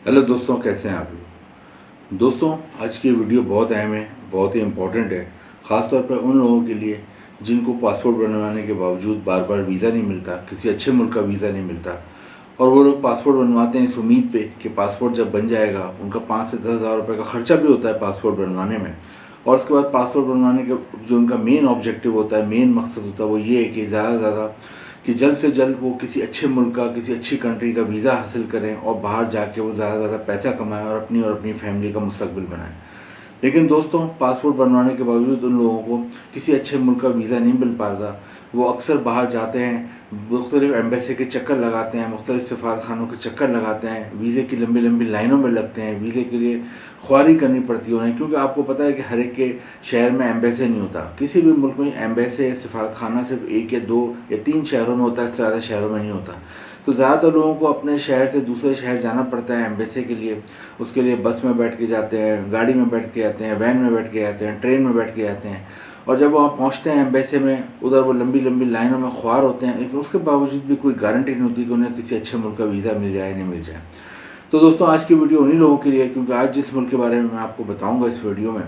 Hello दोस्तों, कैसे हैं आप लोग। दोस्तों, आज की वीडियो बहुत अहम है, बहुत ही इम्पोर्टेंट है। ख़ास तौर पर उन लोगों के लिए जिनको पासपोर्ट बनवाने के बावजूद बार बार वीज़ा नहीं मिलता, किसी अच्छे मुल्क का वीज़ा नहीं मिलता, और वो लोग पासपोर्ट बनवाते हैं इस उम्मीद पे कि पासपोर्ट जब बन जाएगा उनका 5 से 10 हज़ार रुपये का खर्चा भी होता है पासपोर्ट बनवाने में। और उसके बाद पासपोर्ट बनवाने के जो उनका मेन ऑब्जेक्टिव होता है, मेन मकसद होता है, वो ये है कि ज़्यादा से ज़्यादा कि जल्द से जल्द वो किसी अच्छे मुल्क का, किसी अच्छी कंट्री का वीज़ा हासिल करें और बाहर जाके वो ज़्यादा से ज़्यादा पैसा कमाएं और अपनी फैमिली का मुस्तकबिल बनाएं। लेकिन दोस्तों, पासपोर्ट बनवाने के बावजूद उन लोगों को किसी अच्छे मुल्क का वीज़ा नहीं मिल पाता। वो अक्सर बाहर जाते हैं, मुख्तलिफ एम्बेसी के चक्कर लगाते हैं, मुख्तलिफ सफारतखानों के चक्कर लगाते हैं, वीज़े की लंबी लंबी लाइनों में लगते हैं, वीज़े के लिए ख्वारी करनी पड़ती है उन्हें, क्योंकि आपको पता है कि हर एक के शहर में एम्बेसी नहीं होता। किसी भी मुल्क में एम्बेसी सफारतखाना सिर्फ 1 या 2 या 3 शहरों में होता है, इससे ज़्यादा शहरों में नहीं होता। तो ज़्यादातर लोगों को अपने शहर से दूसरे शहर जाना पड़ता है एम्बेसी के लिए। उसके लिए बस में बैठ के जाते हैं, गाड़ी में बैठ के आते हैं, वैन में बैठ के आते हैं, ट्रेन में बैठ के आते हैं। और जब वहाँ पहुँचते हैं एम्बेसी में, उधर वो लंबी लंबी लाइनों में ख्वार होते हैं, लेकिन उसके बावजूद भी कोई गारंटी नहीं होती कि उन्हें किसी अच्छे मुल्क का वीज़ा मिल जाए नहीं मिल जाए। तो दोस्तों, आज की वीडियो उन्हीं लोगों के लिए है, क्योंकि आज जिस मुल्क के बारे में मैं आपको बताऊंगा इस वीडियो में,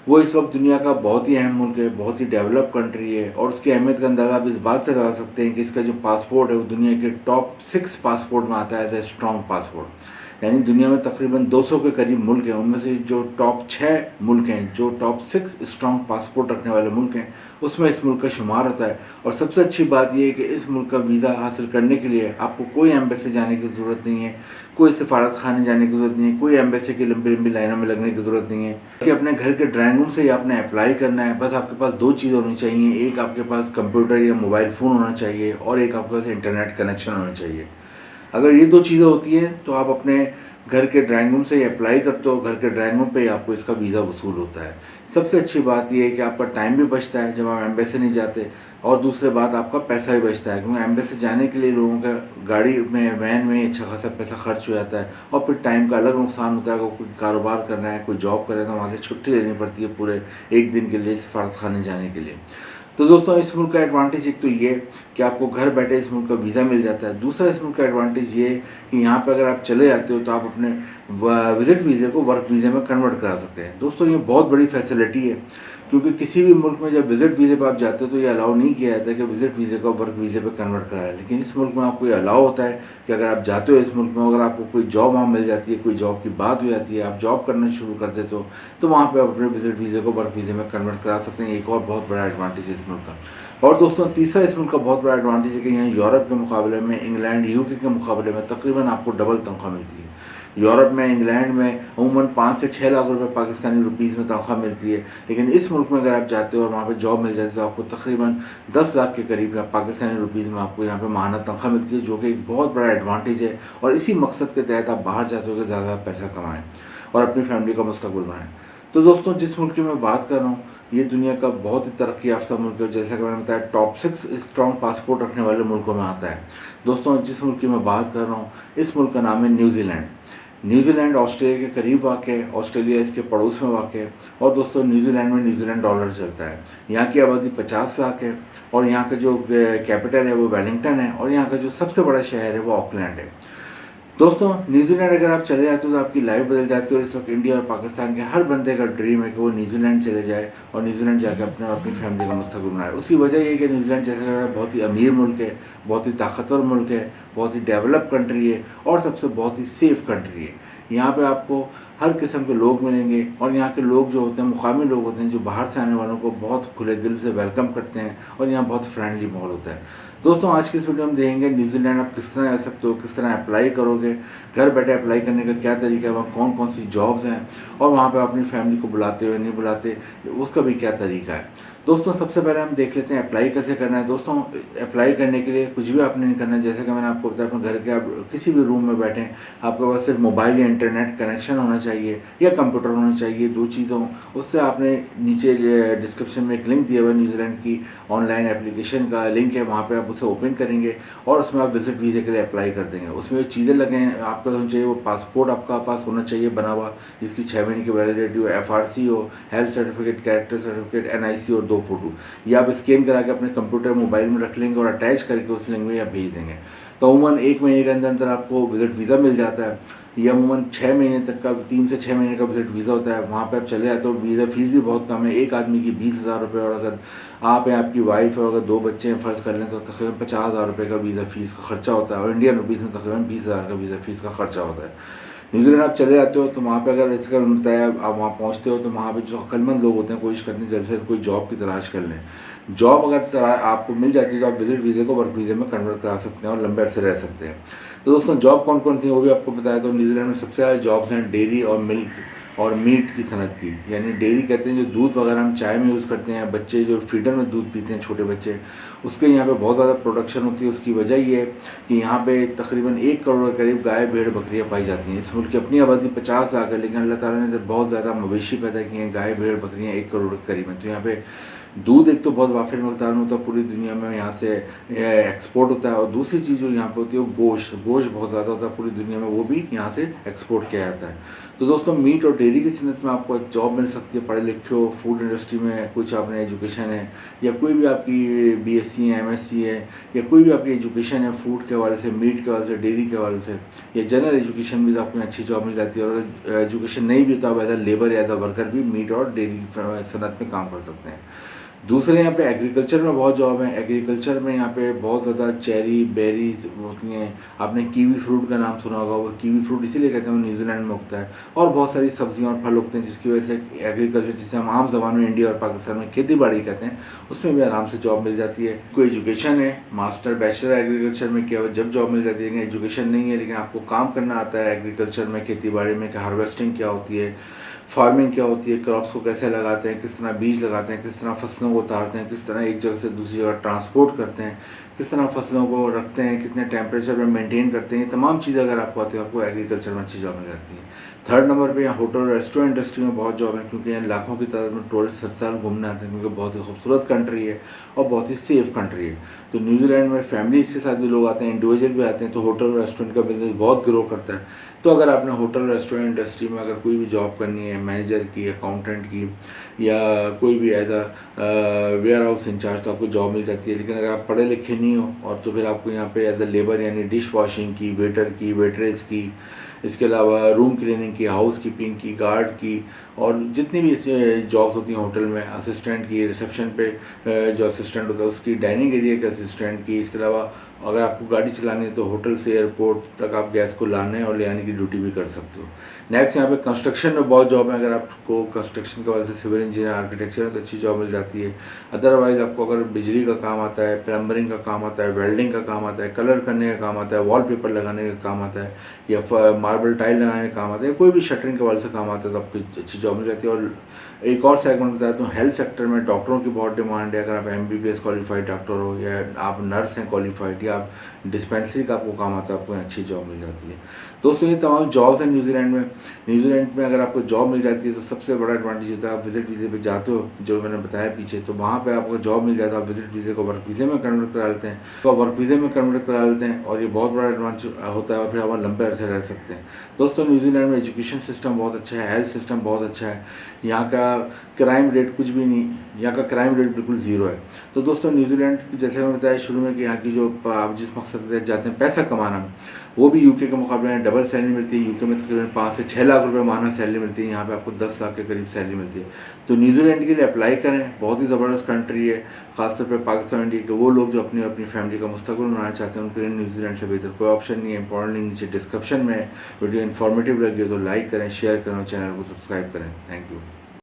वो इस वक्त दुनिया का बहुत ही अहम मुल्क है, बहुत ही डेवलप कंट्री है। और उसकी अहमियत का अंदाज़ा आप इस बात से लगा सकते हैं कि इसका जो पासपोर्ट है वो दुनिया के टॉप 6 पासपोर्ट में आता है एज ए स्ट्रॉन्ग पासपोर्ट। यानी दुनिया में तकरीबन 200 के करीब मुल्क हैं, उनमें से जो टॉप 6 मुल्क हैं, जो टॉप 6 स्ट्रॉन्ग पासपोर्ट रखने वाले मुल्क हैं, उसमें इस मुल्क का शुमार होता है। और सबसे अच्छी बात यह है कि इस मुल्क का वीज़ा हासिल करने के लिए आपको कोई एम्बेसी जाने की ज़रूरत नहीं है, कोई सफारत खाने जाने की ज़रूरत नहीं है, कोई एम्बेसी की लंबी लंबी लाइनों में लगने की ज़रूरत नहीं है कि अपने घर के ड्राइंग रूम से ही आपने अप्लाई करना है। बस आपके पास 2 चीज़ होनी चाहिए, एक आपके पास कंप्यूटर या मोबाइल फ़ोन होना चाहिए और एक आपके पास इंटरनेट कनेक्शन होना चाहिए। अगर ये 2 चीज़ें होती हैं तो आप अपने घर के ड्राइंग रूम से ही अप्लाई करते हो, घर के ड्राइंग रूम पे ही आपको इसका वीज़ा वसूल होता है। सबसे अच्छी बात यह है कि आपका टाइम भी बचता है जब आप एम्बेसी नहीं जाते, और दूसरी बात आपका पैसा भी बचता है, क्योंकि एम्बेसी जाने के लिए लोगों का गाड़ी में, वैन में अच्छा खासा पैसा खर्च हो जाता है। और फिर टाइम का अलग नुकसान होता है, अगर कोई कारोबार करना है, कोई जॉब करे तो वहाँ से छुट्टी लेनी पड़ती है पूरे 1 दिन के लिए सफारत खाने जाने के लिए। तो दोस्तों, इस मुल्क का एडवांटेज एक तो ये कि आपको घर बैठे इस मुल्क का वीज़ा मिल जाता है। दूसरा इस मुल्क का एडवांटेज ये है कि यहाँ पे अगर आप चले जाते हो तो आप अपने विजिट वीज़े को वर्क वीज़े में कन्वर्ट करा सकते हैं। दोस्तों, ये बहुत बड़ी फैसिलिटी है, क्योंकि किसी भी मुल्क में जब विजिट वीज़े पर आप जाते हो तो ये अलाउ नहीं किया जाता है कि विजिट वीज़े को वर्क वीज़े पे कन्वर्ट कराया। लेकिन इस मुल्क में आपको ये अलाउ होता है कि अगर आप जाते हो इस मुल्क में, अगर आपको कोई जॉब वहाँ मिल जाती है, कोई जॉब की बात हो जाती है, आप जॉब करना शुरू कर देते हो, तो वहाँ पर आप अपने विजिट वीज़े को वर्क वीज़े में कन्वर्ट करा सकते हैं। एक और बहुत बड़ा एडवांटेज है इस मुल्क का। और दोस्तों, तीसरा इस मुल्क का बहुत बड़ा एडवांटेज है कि यहाँ यूरोप के मुकाबले में, इंग्लैंड, यूके के मुकाबले में तकरीबन आपको डबल तनख्वाह मिलती है। यूरोप में, इंग्लैंड में अमूमन 5 से 6 लाख रुपए पाकिस्तानी रुपीज़ में तनख्वाह मिलती है, लेकिन इस मुल्क में अगर आप जाते हो और वहाँ पे जॉब मिल जाती है तो आपको तकरीबन 10 लाख के करीब पाकिस्तानी रुपीज़ में आपको यहाँ पे माहाना तनख्वाह मिलती है, जो कि एक बहुत बड़ा एडवांटेज है। और इसी मकसद के तहत आप बाहर जाते हो कि ज़्यादा पैसा कमाएँ और अपनी फैमिली का मुस्तकबिल बनाएँ। तो दोस्तों, जिस मुल्क की मैं बात कर रहा हूँ, ये दुनिया का बहुत ही तरक्की याफ्ता मुल्क है। जैसा कि मैंने बताया, टॉप 6 स्ट्रॉन्ग पासपोर्ट रखने वाले मुल्कों में आता है। दोस्तों, जिस मुल्क की मैं बात कर रहा हूँ, इस मुल्क का नाम है न्यूजीलैंड। न्यूजीलैंड ऑस्ट्रेलिया के करीब वाक़ है, ऑस्ट्रेलिया इसके पड़ोस में वाक़ है। और दोस्तों, न्यूजीलैंड में न्यूजीलैंड डॉलर चलता है। यहाँ की आबादी 50 लाख है और यहाँ का जो कैपिटल है वो वेलिंगटन है, और यहाँ का जो सबसे बड़ा शहर है वो ऑकलैंड है। दोस्तों, न्यूजीलैंड अगर आप चले जाते हो तो आपकी लाइफ बदल जाती है। और इस वक्त इंडिया और पाकिस्तान के हर बंदे का ड्रीम है कि वो न्यूजीलैंड चले जाए और न्यूजीलैंड जाकर अपनी फैमिली का मुस्तकबिल बनाए। उसकी वजह ये है कि न्यूजीलैंड जैसा बहुत ही अमीर मुल्क है, बहुत ही ताकतवर मुल्क है, बहुत ही डेवलप कंट्री है और सबसे बहुत ही सेफ़ कंट्री है। यहाँ पे आपको हर किस्म के लोग मिलेंगे, और यहाँ के लोग जो होते हैं, मुकामी लोग होते हैं, जो बाहर से आने वालों को बहुत खुले दिल से वेलकम करते हैं, और यहाँ बहुत फ्रेंडली माहौल होता है। दोस्तों, आज की इस वीडियो में देखेंगे न्यूजीलैंड आप किस तरह आ सकते हो, किस तरह अप्लाई करोगे, घर बैठे अप्लाई करने का क्या तरीका है, वहाँ कौन कौन सी जॉब्स हैं, और वहाँ पे अपनी फैमिली को बुलाते हो या नहीं बुलाते, उसका भी क्या तरीका है। दोस्तों, सबसे पहले हम देख लेते हैं अप्लाई कैसे करना है। दोस्तों, अप्लाई करने के लिए कुछ भी आपने नहीं करना है। जैसे कि मैंने आपको बताया, अपने घर के आप किसी भी रूम में बैठें, आपके पास सिर्फ मोबाइल या इंटरनेट कनेक्शन होना चाहिए या कंप्यूटर होना चाहिए, 2 चीज़ों। उससे आपने नीचे डिस्क्रिप्शन में एक लिंक दिया हुआ है, न्यूजीलैंड की ऑनलाइन एप्लीकेशन का लिंक है, वहाँ पर आप उसे ओपन करेंगे और उसमें आप विजिट वीज़े के लिए अप्लाई कर देंगे। उसमें जो चीज़ें लगें आपका होना चाहिए, वो पासपोर्ट आपका पास होना चाहिए बना हुआ, जिसकी 6 महीने की वैलिडिटी हो, FRC हो, health certificate, character certificate, NIC और 2 फोटो। ये आप स्कैन करा के अपने कंप्यूटर मोबाइल में रख लेंगे और अटैच करके उस लिंक में आप भेज देंगे। तो अमूमन 1 महीने के अंदर अंदर आपको विज़िट वीज़ा मिल जाता है। ये अमूमन 6 महीने तक का, 3 से 6 महीने का विज़िट वीज़ा होता है। वहाँ पे आप चले जाते हो, वीज़ा फ़ीस भी बहुत कम है, एक आदमी की 20,000 रुपये, और अगर आप हैं, आपकी वाइफ है, अगर 2 बच्चे हैं फ़र्ज़ कर लें तो तकरीबन 50,000 रुपये का वीज़ा फ़ीस का ख़र्चा होता है, और इंडियन रुपीज़ में तकरीबन 20,000 का वीज़ा फ़ीस का ख़र्चा होता है। न्यूजीलैंड आप चले जाते हो तो वहाँ पे अगर ऐसे का मिलता है, आप वहाँ पहुँचते हो तो वहाँ पे जो अक्लमंद लोग होते हैं कोशिश करते हैं जल्द से जल्द कोई जॉब की तलाश कर लें। जॉब अगर आपको मिल जाती है तो आप विजिट वीज़े को वर्क वीज़े में कन्वर्ट करा सकते हैं और लंबे अरसे रह सकते हैं। तो दोस्तों, जॉब कौन कौन सी है वो भी आपको बताया। तो न्यूजीलैंड में सबसे ज़्यादा जॉब्स हैं डेयरी और मिल्क और मीट की सनत की, यानी डेयरी कहते हैं जो दूध वगैरह हम चाय में यूज़ करते हैं, बच्चे जो फीडर में दूध पीते हैं छोटे बच्चे, उसके यहाँ पे बहुत ज़्यादा प्रोडक्शन होती है। उसकी वजह ये है कि यहाँ पे तकरीबन 1 करोड़ के करीब गाय भेड़ बकरियाँ पाई जाती हैं। इस मुल्क की अपनी आबादी 50 लाख है, लेकिन अल्लाह ताला ने बहुत ज़्यादा मवेशी पैदा किए हैं, गाय भेड़ बकरियाँ 1 करोड़ के करीब हैं। तो यहाँ पे दूध एक तो बहुत वाफिर मकदार में होता है, पूरी दुनिया में यहाँ से एक्सपोर्ट होता है, और दूसरी चीज़ जो यहाँ पे होती है वो गोश्त बहुत ज़्यादा होता है पूरी दुनिया में, वो भी यहाँ से एक्सपोर्ट किया जाता है। तो दोस्तों, मीट और डेयरी की सनत में आपको जॉब मिल सकती है, पढ़े लिखे हो, फूड इंडस्ट्री में कुछ आपने एजुकेशन है, या कोई भी आपकी बीएससी है, एमएससी है, या कोई भी आपकी एजुकेशन है फूड के हवाले से, मीट के हवाले से, डेयरी के हवाले से, या जनरल एजुकेशन भी आपको अच्छी जॉब मिल जाती है। और एजुकेशन नहीं भी तो आप एज अ लेबर या एज अ वर्कर भी मीट और डेयरी सनत में काम कर सकते हैं। दूसरे यहाँ पे एग्रीकल्चर में बहुत जॉब है। एग्रीकल्चर में यहाँ पे बहुत ज़्यादा चेरी बेरीज होती हैं। आपने कीवी फ्रूट का नाम सुना होगा, वो कीवी फ्रूट इसीलिए कहते हैं वो न्यूजीलैंड में उगता है। और बहुत सारी सब्जियाँ और फल उगते हैं, जिसकी वजह से एग्रीकल्चर, जिसे हम आम ज़बान में इंडिया और पाकिस्तान में खेती बाड़ी कहते हैं, उसमें भी आराम से जॉब मिल जाती है। कोई एजुकेशन है, मास्टर बैचलर एग्रीकल्चर में किया हुआ, जब जॉब मिल जाती है। लेकिन एजुकेशन नहीं है, लेकिन आपको काम करना आता है एग्रीकल्चर में, खेती बाड़ी में, कि हार्वेस्टिंग क्या होती है, फार्मिंग क्या होती है, क्रॉप्स को कैसे लगाते हैं, किस तरह बीज लगाते हैं, किस तरह फसलों को उतारते हैं, किस तरह एक जगह से दूसरी जगह ट्रांसपोर्ट करते हैं, किस तरह फसलों को रखते हैं, कितने टेम्परेचर में मेंटेन करते हैं, ये तमाम चीज़ें अगर आपको आती है, आपको एग्रीकल्चर में अच्छी जॉब मिल जाती है। थर्ड नंबर पे यहाँ होटल रेस्टोरेंट इंडस्ट्री में बहुत जॉब है, क्योंकि यहाँ लाखों की तादाद में टूरिस्ट हर साल घूमने आते हैं, क्योंकि बहुत ही खूबसूरत कंट्री है और बहुत ही सेफ कंट्री है। तो न्यूजीलैंड में फैमिलीज के साथ भी लोग आते हैं, इंडिविजुअल भी आते हैं, तो होटल रेस्टोरेंट का बिजनेस बहुत ग्रो करता है। तो अगर आपने होटल रेस्टोरेंट इंडस्ट्री में अगर कोई भी जॉब करनी है, मैनेजर की, अकाउंटेंट की, या कोई भी as a warehouse incharge, तो आपको जॉब मिल जाती है। लेकिन अगर आप पढ़े लिखे नहीं हो, और तो फिर आपको यहाँ पे एज अ लेबर यानी डिश वॉशिंग की, वेटर की, वेटरेस की, इसके अलावा रूम क्लीनिंग की, हाउस कीपिंग की, गार्ड की, और जितनी भी जॉब्स होती हैं होटल में, असिस्टेंट की, रिसेप्शन पे जो असिस्टेंट होता है उसकी, डाइनिंग एरिया के असिस्टेंट की, इसके अलावा अगर आपको गाड़ी चलानी है तो होटल से एयरपोर्ट तक आप गैस को लाने और ले आने की ड्यूटी भी कर सकते हो। नेक्स्ट यहाँ पे कंस्ट्रक्शन में बहुत जॉब है। अगर आपको कंस्ट्रक्शन के वजह से सिविल इंजीनियर, आर्किटेक्चर में तो अच्छी जॉब मिल जाती है। अदरवाइज़ आपको अगर बिजली का काम आता है, प्लम्बरिंग का काम आता है, वेल्डिंग का काम आता है, कलर करने का काम आता है, वॉलपेपर लगाने का काम आता है, या मार्बल टाइल लगाने का काम आता है, कोई भी शटरिंग के वाले से काम आता है, तो आपको अच्छी जॉब मिल जाती है। और एक और सेगमेंट बताया तो हेल्थ सेक्टर में डॉक्टरों की बहुत डिमांड है। अगर आप एमबीबीएस क्वालिफाइड डॉक्टर हो, या आप नर्स हैं क्वालिफाइड, या आप डिस्पेंसरी का आपको काम आता है, आपको अच्छी जॉब मिल जाती है। दोस्तों, ये तमाम जॉब्स हैं न्यूजीलैंड में। न्यूजीलैंड में अगर आपको जॉब मिल जाती है तो सबसे बड़ा एडवांटेज होता है, आप विजिट वीज़े पे जाते हो, जो मैंने बताया पीछे, तो वहाँ पे आपको जॉब मिल जाता है, आप विजिट वीज़े को वर्क वीज़े में कन्वर्ट करा लेते हैं, तो आप वर्क वीज़े में कन्वर्ट करा लेते हैं, और ये बहुत बड़ा एडवांटेज होता है, और फिर आप लंबे अरसे रह सकते हैं। दोस्तों, न्यूजीलैंड में एजुकेशन सिस्टम बहुत अच्छा है, हेल्थ सिस्टम बहुत अच्छा है, यहाँ का क्राइम रेट कुछ भी नहीं, यहाँ का क्राइम रेट बिल्कुल ज़ीरो है। तो दोस्तों, न्यूजीलैंड जैसे मैंने बताया शुरू में कि यहाँ की जो आप जिस मकसद से जाते हैं पैसा कमाना, वो भी यूके के मुकाबले में डबल सैलरी मिलती है। यूके में तकरीबन 5 से 6 लाख रुपए माना सैलरी मिलती है, यहाँ पे आपको 10 लाख के करीब सैलरी मिलती है। तो न्यूजीलैंड के लिए अप्लाई करें, बहुत ही ज़बरदस्त कंट्री है। खासतौर पे पाकिस्तान इंडिया के वो लोग जो अपनी अपनी फैमिली का मुस्तकबिल बनाना चाहते हैं, उनके लिए न्यूजीलैंड से बेहतर कोई ऑप्शन नहीं है। इंपॉर्टेंट लिंक नीचे डिस्क्रिप्शन में है। वीडियो इन्फॉर्मेटिव लगी हो तो लाइक करें, शेयर करें और चैनल को सब्सक्राइब करें। Thank you.